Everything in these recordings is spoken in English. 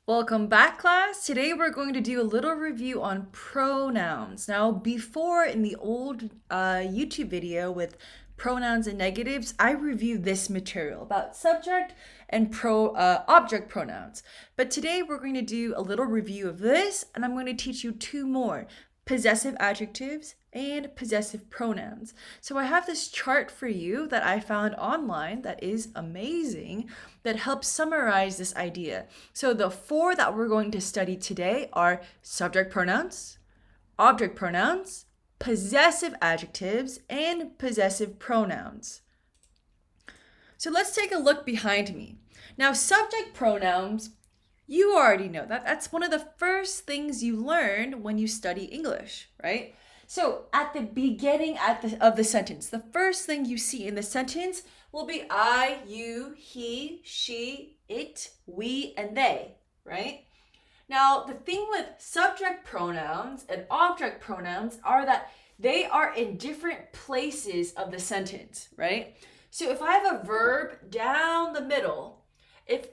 Welcome back, class. Today we're going to do a little review on pronouns. Now, before in the old YouTube video with pronouns and negatives, I reviewed this material about subject and object pronouns. But today we're going to do a little review of this, and I'm going to teach you two more: possessive adjectives and possessive pronouns. So I have this chart for you that I found online that is amazing, that helps summarize this idea. So the four that we're going to study today are subject pronouns, object pronouns, possessive adjectives, and possessive pronouns. So let's take a look behind me. Now, subject pronouns, you already know that. That's one of the first things you learn when you study English, right? So at the beginning of the sentence, the first thing you see in the sentence will be I, you, he, she, it, we, and they, right? Now, the thing with subject pronouns and object pronouns are that they are in different places of the sentence, right? So if I have a verb down the middle, if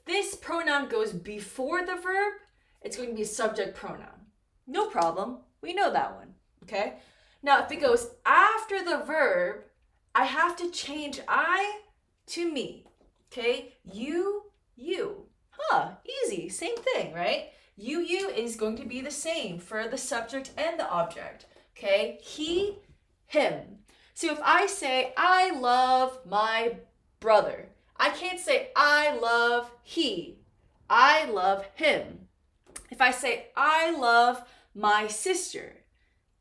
this pronoun goes before the verb, it's going to be a subject pronoun. No problem. We know that one, okay? Now, if it goes after the verb, I have to change I to me, okay? You. Easy, same thing, right? You is going to be the same for the subject and the object, okay? He, him. So if I say, I love my brother, I can't say, I love he. I love him. If I say, I love my sister,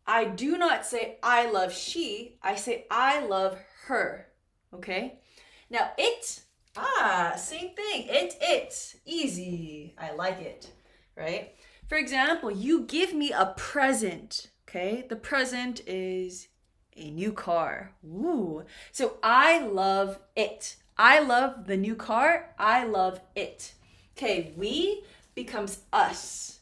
I do not say, I love she. I say, I love her. Okay? Now, it, same thing. It. Easy. I like it, right? For example, you give me a present, okay? The present is a new car. Ooh. So I love it. I love the new car. I love it. Okay, we becomes us.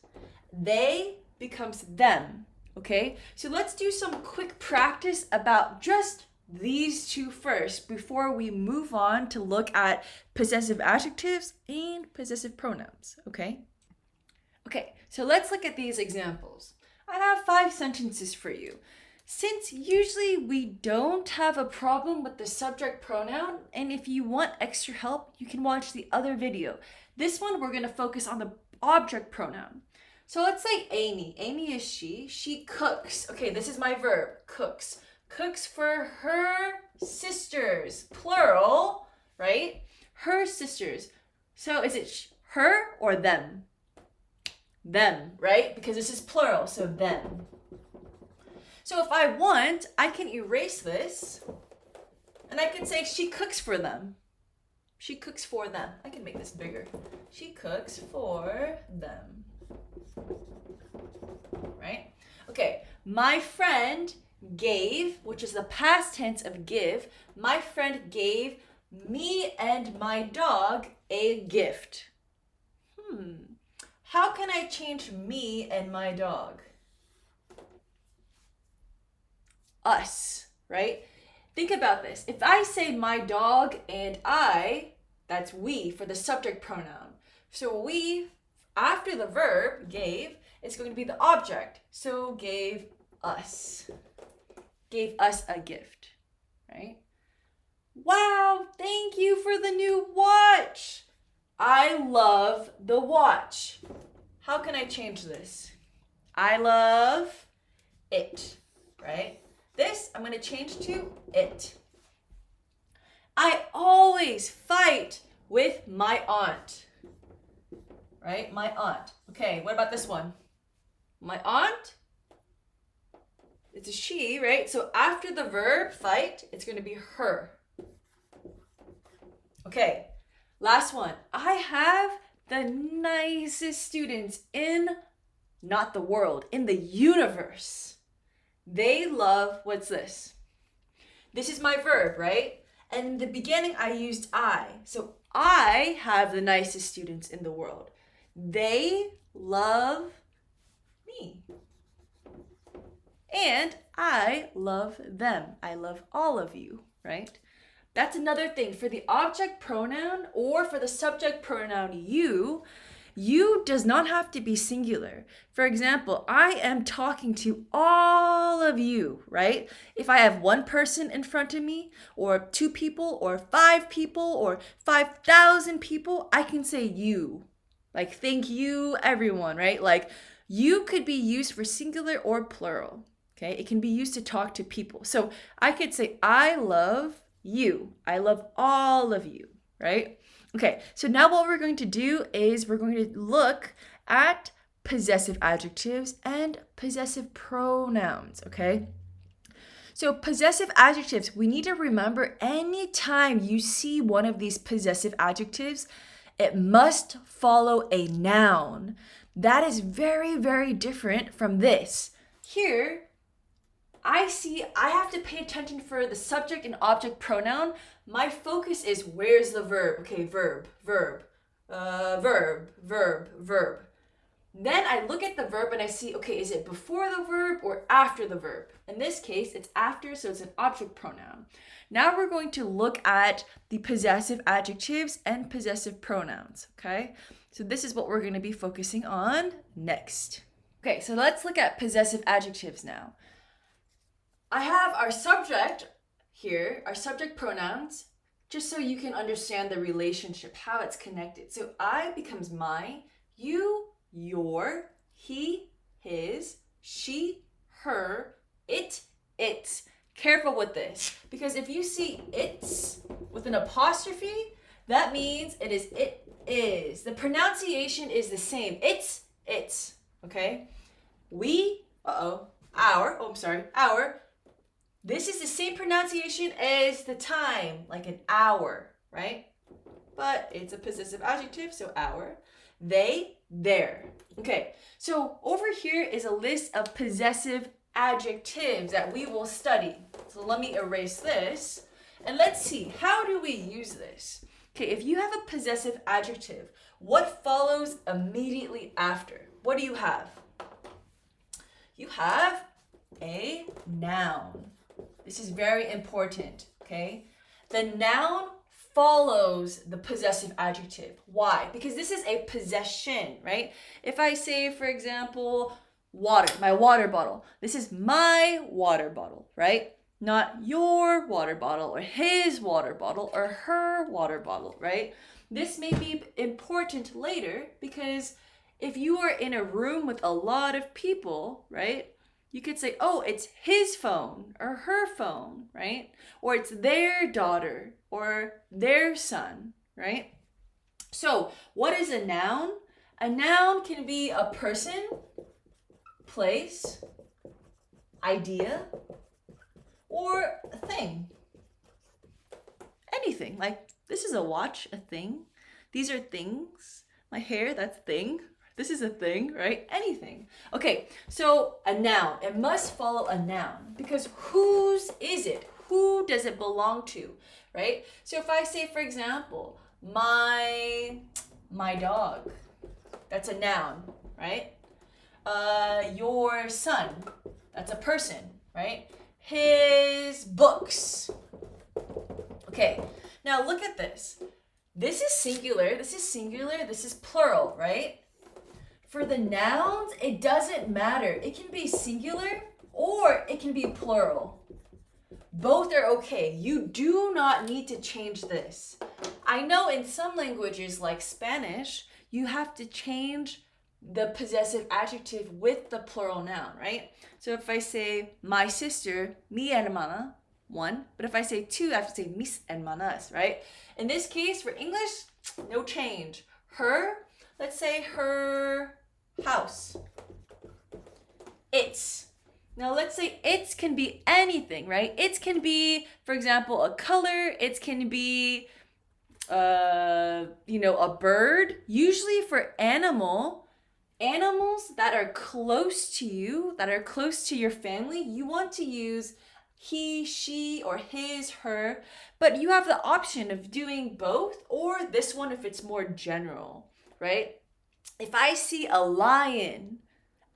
They becomes them. Okay, so let's do some quick practice about just these two first before we move on to look at possessive adjectives and possessive pronouns. Okay, so let's look at these examples. I have 5 sentences for you. Since usually we don't have a problem with the subject pronoun, and if you want extra help, you can watch the other video. This one, we're going to focus on the object pronoun. So let's say Amy. Amy is she. She cooks. Okay, this is my verb, cooks. Cooks for her sisters, plural, right? Her sisters. So is it her or them? Them, right? Because this is plural, so them. So if I want, I can erase this, and I can say she cooks for them. She cooks for them. I can make this bigger. She cooks for them. Right? Okay, my friend gave, which is the past tense of give, my friend gave me and my dog a gift. How can I change me and my dog? Us, right? Think about this. If I say my dog and I, that's we for the subject pronoun. So we, after the verb, gave, it's going to be the object. So gave us a gift, right? Wow, thank you for the new watch. I love the watch. How can I change this? I love it, right? This, I'm going to change to it. I always fight with my aunt, right? My aunt. Okay, what about this one? My aunt, it's a she, right? So after the verb fight, it's going to be her. Okay, last one. I have the nicest students in, not the world, in the universe. They love, what's this? This is my verb, right? And in the beginning, I used I. So I have the nicest students in the world. They love me. And I love them. I love all of you, right? That's another thing. For the object pronoun or for the subject pronoun you, You does not have to be singular. For example, I am talking to all of you, right? If I have one person in front of me, or two people, or five people, or 5,000 people, I can say you. Like, thank you, everyone, right? Like, you could be used for singular or plural, okay? It can be used to talk to people. So I could say, I love you. I love all of you, right? Okay, so now what we're going to do is we're going to look at possessive adjectives and possessive pronouns, okay? So possessive adjectives, we need to remember anytime you see one of these possessive adjectives, it must follow a noun. That is very, very different from this. Here, I have to pay attention for the subject and object pronoun. My focus is where's the verb? Okay, verb. Then I look at the verb and I see, okay, is it before the verb or after the verb? In this case, it's after, so it's an object pronoun. Now we're going to look at the possessive adjectives and possessive pronouns, okay? So this is what we're going to be focusing on next. Okay, so let's look at possessive adjectives now. I have our subject here, our subject pronouns, just so you can understand the relationship, how it's connected. So I becomes my, you, your, he, his, she, her, it, its. Careful with this, because if you see it's with an apostrophe, that means it is. The pronunciation is the same. It's, okay? Our. This is the same pronunciation as the time, like an hour, right? But it's a possessive adjective, so our. They, their. Okay, so over here is a list of possessive adjectives that we will study. So let me erase this, and let's see, how do we use this? Okay, if you have a possessive adjective, what follows immediately after? What do you have? You have a noun. This is very important, okay? The noun follows the possessive adjective. Why? Because this is a possession, right? If I say, for example, water, my water bottle. This is my water bottle, right? Not your water bottle or his water bottle or her water bottle, right? This may be important later because if you are in a room with a lot of people, right? You could say, oh, it's his phone or her phone, right? Or it's their daughter or their son, right? So what is a noun? A noun can be a person, place, idea, or a thing. Anything. Like, this is a watch, a thing. These are things. My hair, that's a thing. This is a thing, right? Anything. Okay, so a noun. It must follow a noun because whose is it? Who does it belong to, right? So if I say, for example, my dog, that's a noun, right? Your son, that's a person, right? His books. Okay, now look at this. This is singular, this is plural, right? For the nouns, it doesn't matter. It can be singular or it can be plural. Both are okay. You do not need to change this. I know in some languages like Spanish, you have to change the possessive adjective with the plural noun, right? So if I say my sister, mi hermana, one. But if I say two, I have to say mis hermanas, right? In this case, for English, no change. Her, let's say her house. Its. Now let's say its can be anything, right? Its can be, for example, a color. It can be, a bird. Usually for animals that are close to you, that are close to your family, you want to use he, she, or his, her. But you have the option of doing both or this one if it's more general, right? If I see a lion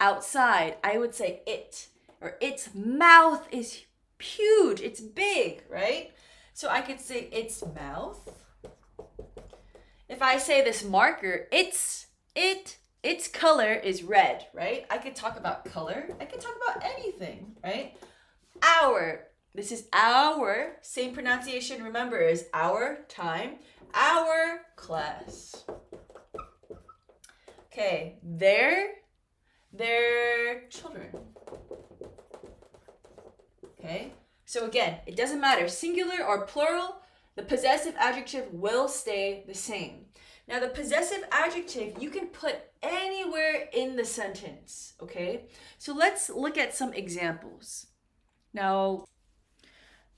outside, I would say it, or its mouth is huge, it's big, right? So I could say its mouth. If I say this marker, its its color is red, right? I could talk about color. I could talk about anything, right? Our. This is our. Same pronunciation, remember, is our time. Our class. Okay, their children. Okay, so again, it doesn't matter, singular or plural, the possessive adjective will stay the same. Now, the possessive adjective, you can put anywhere in the sentence, okay? So let's look at some examples. Now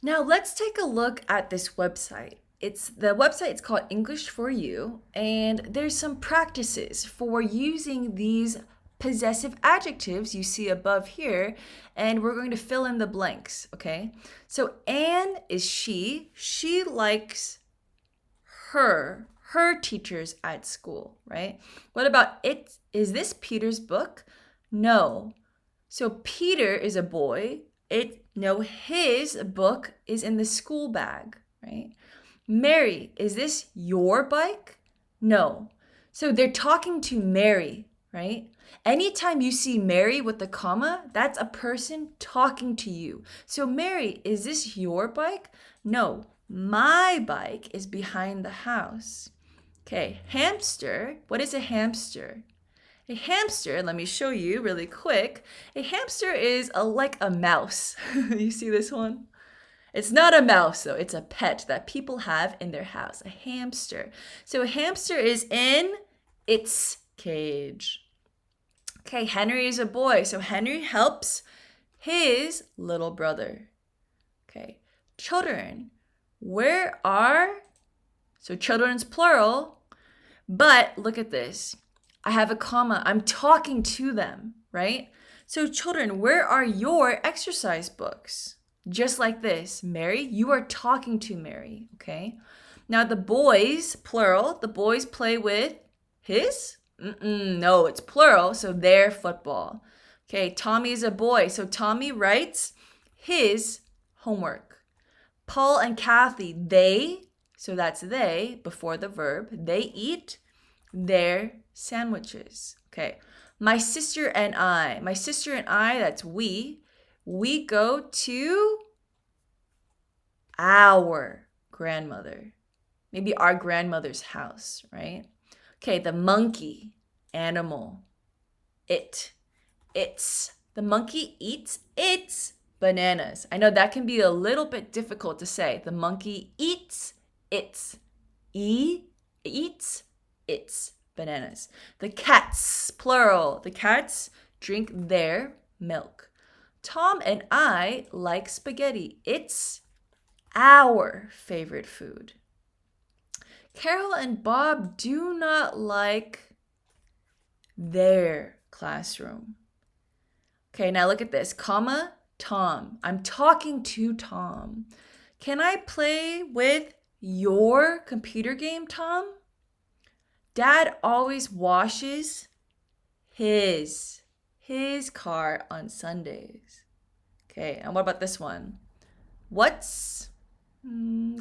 let's take a look at this website. The website is called English for You, and there's some practices for using these possessive adjectives you see above here, and we're going to fill in the blanks, okay? So Anne is she. She likes her teachers at school, right? What about it? Is this Peter's book? No. So Peter is a boy. His book is in the school bag, right? Mary, is this your bike? No. So they're talking to Mary, right? Anytime you see Mary with the comma, that's a person talking to you. So Mary, is this your bike? No, my bike is behind the house. Okay, hamster. What is a hamster? A hamster, let me show you really quick. A hamster is like a mouse. You see this one? It's not a mouse though, it's a pet that people have in their house, a hamster. So a hamster is in its cage. Okay, Henry is a boy, so Henry helps his little brother. Okay, children, so children's plural, but look at this. I have a comma, I'm talking to them, right? So children, where are your exercise books? Just like this, Mary, you are talking to Mary, okay? Now the boys, plural, the boys play with his? No, it's plural, so their football. Okay, Tommy is a boy, so Tommy writes his homework. Paul and Kathy, they, so that's they before the verb, they eat their sandwiches. Okay, my sister and I, that's we go to our grandmother, maybe our grandmother's house, right? Okay, the monkey, animal, it's, the monkey eats its bananas. I know that can be a little bit difficult to say. The monkey eats its bananas. The cats, plural, the cats drink their milk. Tom and I like spaghetti. It's our favorite food. Carol and Bob do not like their classroom. Okay, now look at this, comma, Tom. I'm talking to Tom. Can I play with your computer game, Tom? Dad always washes his car on Sundays. Okay, and what about this one? What's,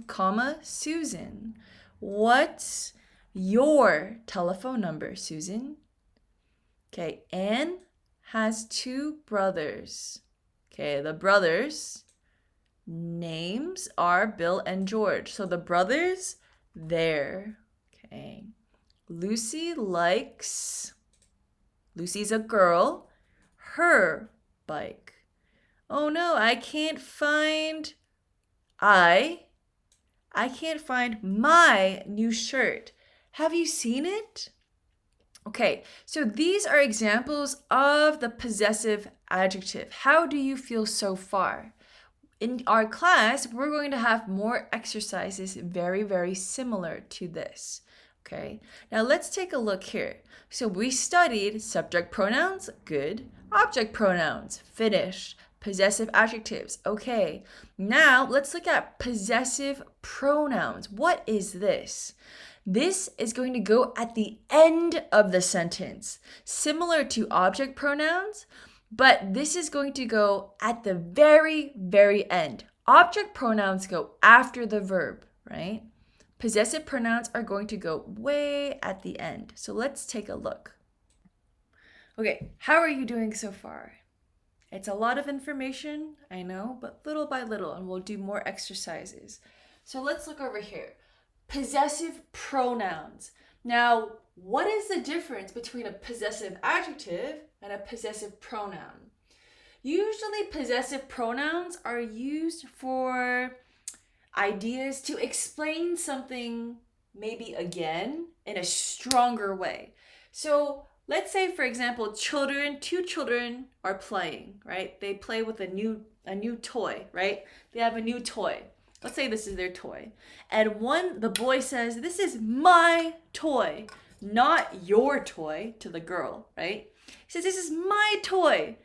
comma, Susan? What's your telephone number, Susan? Okay, Anne has 2 brothers. Okay, the brothers' names are Bill and George. So the brothers, there. Okay. Lucy's a girl, her bike. Oh no, I can't find my new shirt. Have you seen it? Okay, so these are examples of the possessive adjective. How do you feel so far? In our class, we're going to have more exercises very, very similar to this. Okay, now let's take a look here. So we studied subject pronouns, good. Object pronouns, finished. Possessive adjectives, okay. Now let's look at possessive pronouns. What is this? This is going to go at the end of the sentence, similar to object pronouns, but this is going to go at the very, very end. Object pronouns go after the verb, right? Possessive pronouns are going to go way at the end. So let's take a look. Okay, how are you doing so far? It's a lot of information, I know, but little by little, and we'll do more exercises. So let's look over here. Possessive pronouns. Now, what is the difference between a possessive adjective and a possessive pronoun? Usually, possessive pronouns are used for ideas to explain something maybe again in a stronger way. So let's say, for example, two children are playing, right? They play with a new toy, right? They have a new toy. Let's say this is their toy. And the boy says, "This is my toy, not your toy," to the girl, right? He says, "This is my toy."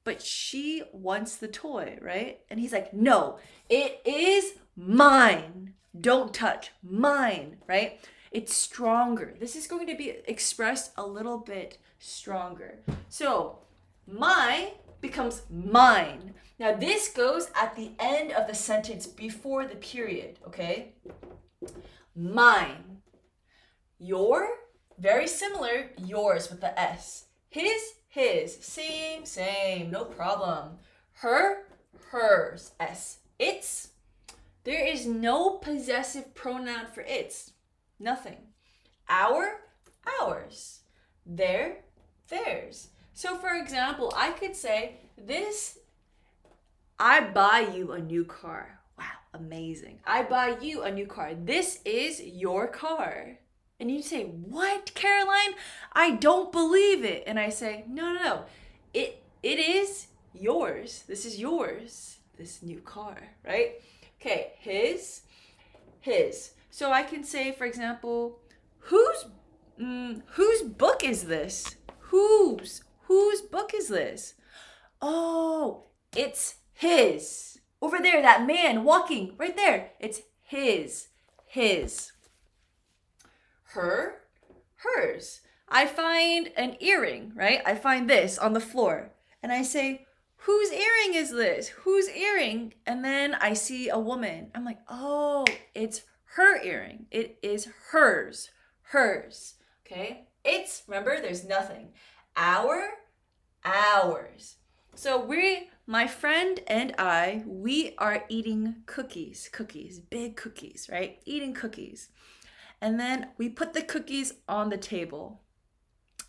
But she wants the toy, right? And he's like, "No, it is mine. Don't touch. Mine," right? It's stronger. This is going to be expressed a little bit stronger. So, my becomes mine. Now, this goes at the end of the sentence before the period, okay? Mine. Your, very similar, yours with the S. His, same, no problem. Her, hers, S. Its, there is no possessive pronoun for its. Nothing. Our, ours. Their, theirs. So for example, I could say, I buy you a new car. Wow, amazing. I buy you a new car. This is your car. And you say, "What, Caroline? I don't believe it." And I say, no. It is yours. This is yours. This new car, right? Okay, his. So I can say, for example, whose book is this? Whose book is this? Oh, it's his. Over there, that man walking right there. It's his. Her, hers. I find an earring, right? I find this on the floor. And I say, "Whose earring is this? Whose earring?" And then I see a woman. I'm like, "Oh, it's her earring. It is hers. Okay? It's, remember, there's nothing. Our, ours. So my friend and I, we are eating cookies, big cookies, right? Eating cookies. And then we put the cookies on the table.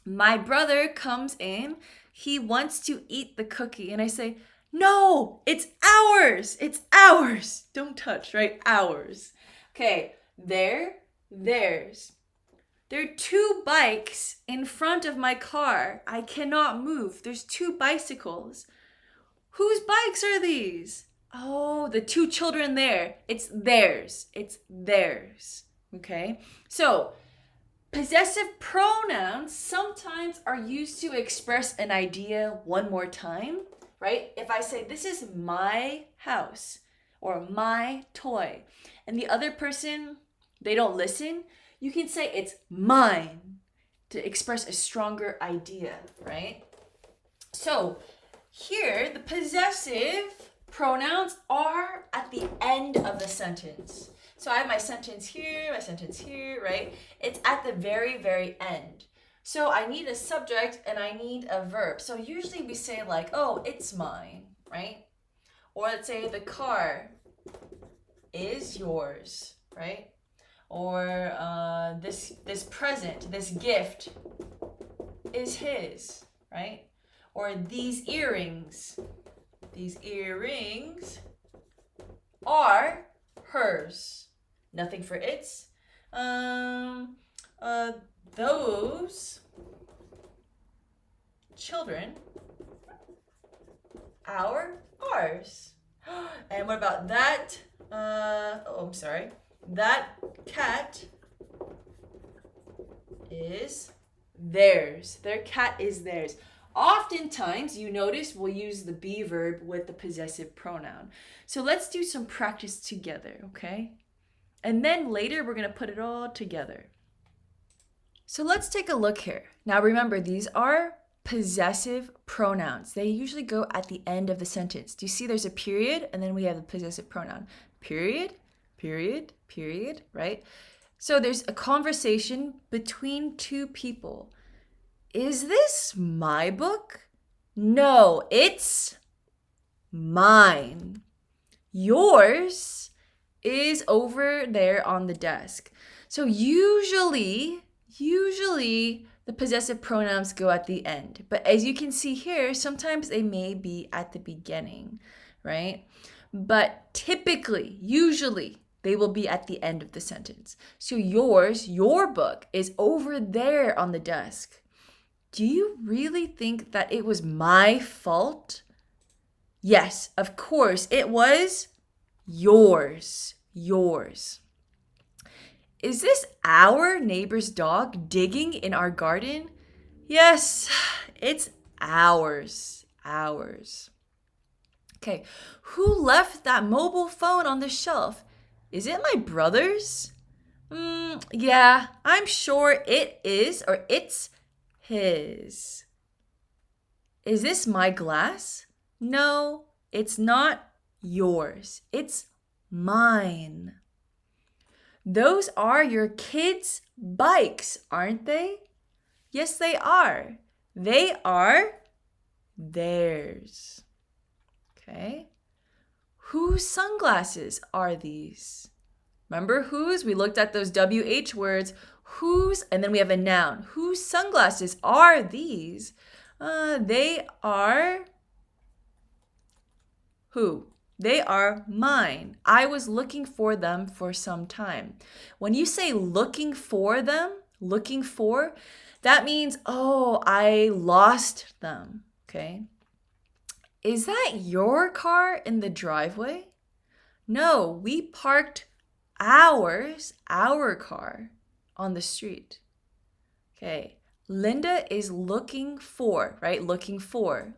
My brother comes in. He wants to eat the cookie. And I say, "No, it's ours. It's ours. Don't touch, right? Ours." Okay, theirs. There are 2 bikes in front of my car. I cannot move. There's 2 bicycles. Whose bikes are these? Oh, the 2 children there. It's theirs. Okay? So, possessive pronouns sometimes are used to express an idea one more time, right? If I say, "This is my house," or "my toy," and the other person, they don't listen, you can say it's mine to express a stronger idea, right? So here, the possessive pronouns are at the end of the sentence. So I have my sentence here, right? It's at the very, very end. So I need a subject and I need a verb. So usually we say like, "Oh, it's mine," right? Or let's say the car is yours, right? Or this present, this gift is his, right? Or these earrings are hers. Nothing for its. Those children, ours. And what about that? That cat is theirs. Their cat is theirs. Oftentimes, you notice we'll use the be verb with the possessive pronoun. So let's do some practice together, okay? And then later, we're going to put it all together. So let's take a look here. Now remember, these are possessive pronouns. They usually go at the end of the sentence. Do you see there's a period and then we have the possessive pronoun? Period, right? So there's a conversation between two people. Is this my book? No, it's mine. Yours is over there on the desk. So usually the possessive pronouns go at the end. But as you can see here, sometimes they may be at the beginning, right? But typically, usually, they will be at the end of the sentence. So your book is over there on the desk. Do you really think that it was my fault? Yes, of course, it was yours. Yours. Is this our neighbor's dog digging in our garden? Yes, it's ours. Ours. Okay, who left that mobile phone on the shelf? Is it my brother's? Yeah, I'm sure it is, or it's his. Is this my glass? No, it's not yours. It's mine. Those are your kids' bikes, aren't they? Yes, they are. They are theirs. Okay. Whose sunglasses are these? Remember whose? We looked at those WH words. Whose, and then we have a noun. Whose sunglasses are these? They are who? They are mine. I was looking for them for some time. When you say looking for them, looking for, that means, oh, I lost them. Okay. Is that your car in the driveway? No, we parked our car on the street. Okay. Linda is looking for, right? Looking for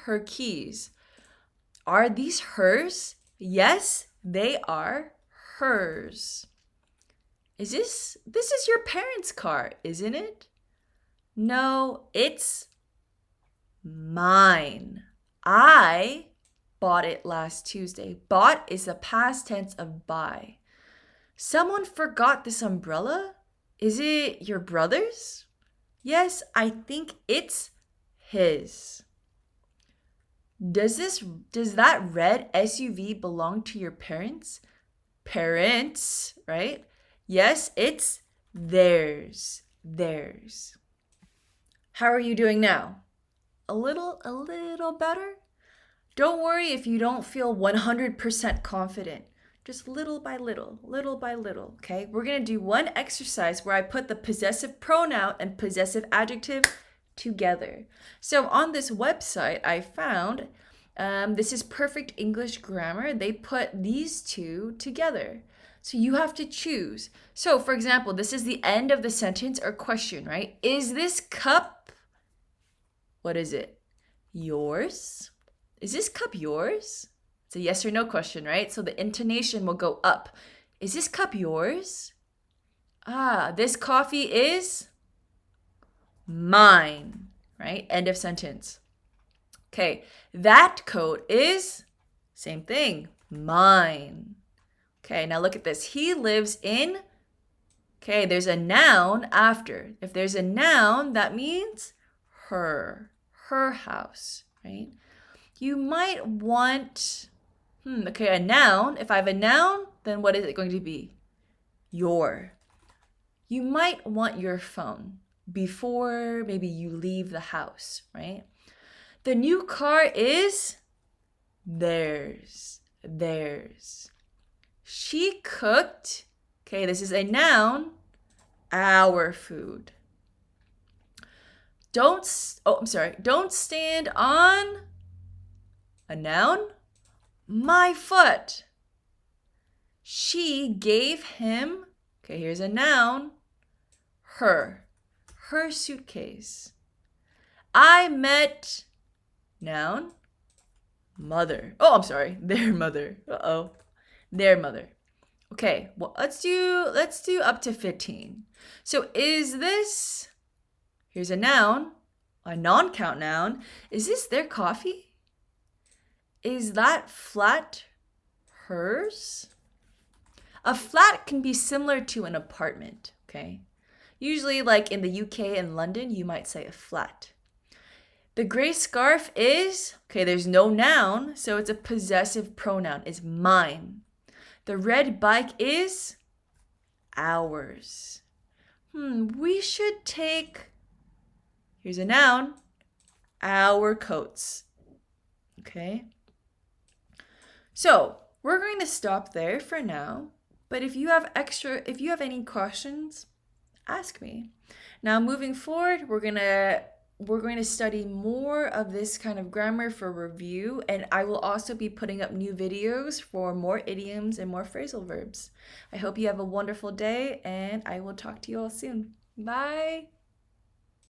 her keys. Are these hers? Yes, they are hers. This is your parents' car, isn't it? No, it's mine. I bought it last Tuesday. Bought is the past tense of buy. Someone forgot this umbrella? Is it your brother's? Yes, I think it's his. Does that red SUV belong to your parents? Parents, right? Yes, it's theirs. Theirs. How are you doing now? A little better? Don't worry if you don't feel 100% confident. Just little by little, okay? We're going to do one exercise where I put the possessive pronoun and possessive adjective together. So on this website, I found, this is Perfect English Grammar. They put these two together. So you have to choose. So for example, this is the end of the sentence or question, right? Is this cup, what is it? Yours? Is this cup yours? It's a yes or no question, right? So the intonation will go up. Is this cup yours? This coffee is mine, right? End of sentence. Okay, that coat is, same thing, mine. Okay, now look at this. He lives in, okay, there's a noun after. If there's a noun, that means her house, right? You might want, okay, a noun. If I have a noun, then what is it going to be? Your. You might want your phone before maybe you leave the house, right? The new car is theirs. She cooked, okay, this is a noun, our food. Don't stand on a noun, my foot. She gave him, okay, here's a noun, her suitcase. I met, noun, mother. Their mother. Their mother. Okay, well, let's do up to 15. So is this, here's a noun, a non-count noun. Is this their coffee? Is that flat hers? A flat can be similar to an apartment, okay? Usually, like in the UK and London, you might say a flat. The gray scarf is, okay, there's no noun, so it's a possessive pronoun. It's mine. The red bike is ours. We should take, here's a noun, our coats. Okay? So, we're going to stop there for now. But if you have any questions, ask me. Now, moving forward, we're going to study more of this kind of grammar for review, and I will also be putting up new videos for more idioms and more phrasal verbs. I hope you have a wonderful day, and I will talk to you all soon. Bye!